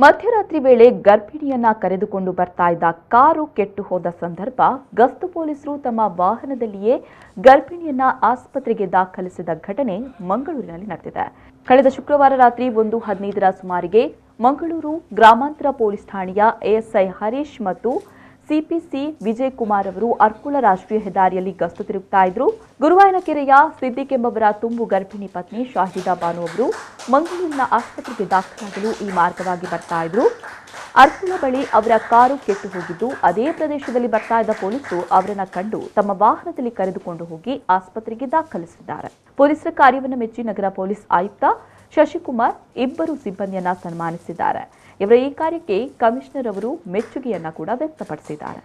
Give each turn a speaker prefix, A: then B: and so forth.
A: ಮಧ್ಯರಾತ್ರಿ ವೇಳೆ ಗರ್ಭಿಣಿಯನ್ನ ಕರೆದುಕೊಂಡು ಬರ್ತಾ ಇದ್ದ ಕಾರು ಕೆಟ್ಟು ಹೋದ ಸಂದರ್ಭ ಗಸ್ತು ಪೊಲೀಸರು ತಮ್ಮ ವಾಹನದಲ್ಲಿಯೇ ಗರ್ಭಿಣಿಯನ್ನ ಆಸ್ಪತ್ರೆಗೆ ದಾಖಲಿಸಿದ ಘಟನೆ ಮಂಗಳೂರಿನಲ್ಲಿ ನಡೆದಿದೆ. ಕಳೆದ ಶುಕ್ರವಾರ ರಾತ್ರಿ 1:15ರ ಸುಮಾರಿಗೆ ಮಂಗಳೂರು ಗ್ರಾಮಾಂತರ ಪೊಲೀಸ್ ಠಾಣೆಯ ಎಎಸ್ಐ ಹರೀಶ್ ಮತ್ತು ಸಿಪಿಸಿ ವಿಜಯ್ ಕುಮಾರ್ ಅವರು ಅರ್ಕುಳ ರಾಷ್ಟ್ರೀಯ ಹೆದ್ದಾರಿಯಲ್ಲಿ ಗಸ್ತು ತಿರುಗುತ್ತಾ ಇದ್ರು. ಗುರುವಾಯನಕೆರೆಯ ಸಿದ್ದಿಕ್ ಎಂಬವರ ತುಂಬು ಗರ್ಭಿಣಿ ಪತ್ನಿ ಶಾಹಿದಾ ಬಾನು ಅವರು ಮಂಗಳೂರಿನ ಆಸ್ಪತ್ರೆಗೆ ದಾಖಲಾಗಲು ಈ ಮಾರ್ಗವಾಗಿ ಬರ್ತಾ ಇದ್ರು. ಅರ್ಕುಳ ಬಳಿ ಅವರ ಕಾರು ಕೆಟ್ಟು ಹೋಗಿದ್ದು, ಅದೇ ಪ್ರದೇಶದಲ್ಲಿ ಬರ್ತಾ ಇದ್ದ ಪೊಲೀಸರು ಅವರನ್ನ ಕಂಡು ತಮ್ಮ ವಾಹನದಲ್ಲಿ ಕರೆದುಕೊಂಡು ಹೋಗಿ ಆಸ್ಪತ್ರೆಗೆ ದಾಖಲಿಸಿದ್ದಾರೆ. ಪೊಲೀಸರ ಕಾರ್ಯವನ್ನು ಮೆಚ್ಚಿ ನಗರ ಪೊಲೀಸ್ ಆಯುಕ್ತ ಶಶಿಕುಮಾರ್ ಇಬ್ಬರು ಸಿಬ್ಬಂದಿಯನ್ನ ಸನ್ಮಾನಿಸಿದ್ದಾರೆ. ಇವರ ಈ ಕಾರ್ಯಕ್ಕೆ ಕಮಿಷನರ್ ಅವರು ಮೆಚ್ಚುಗೆಯನ್ನ ಕೂಡ ವ್ಯಕ್ತಪಡಿಸಿದ್ದಾರೆ.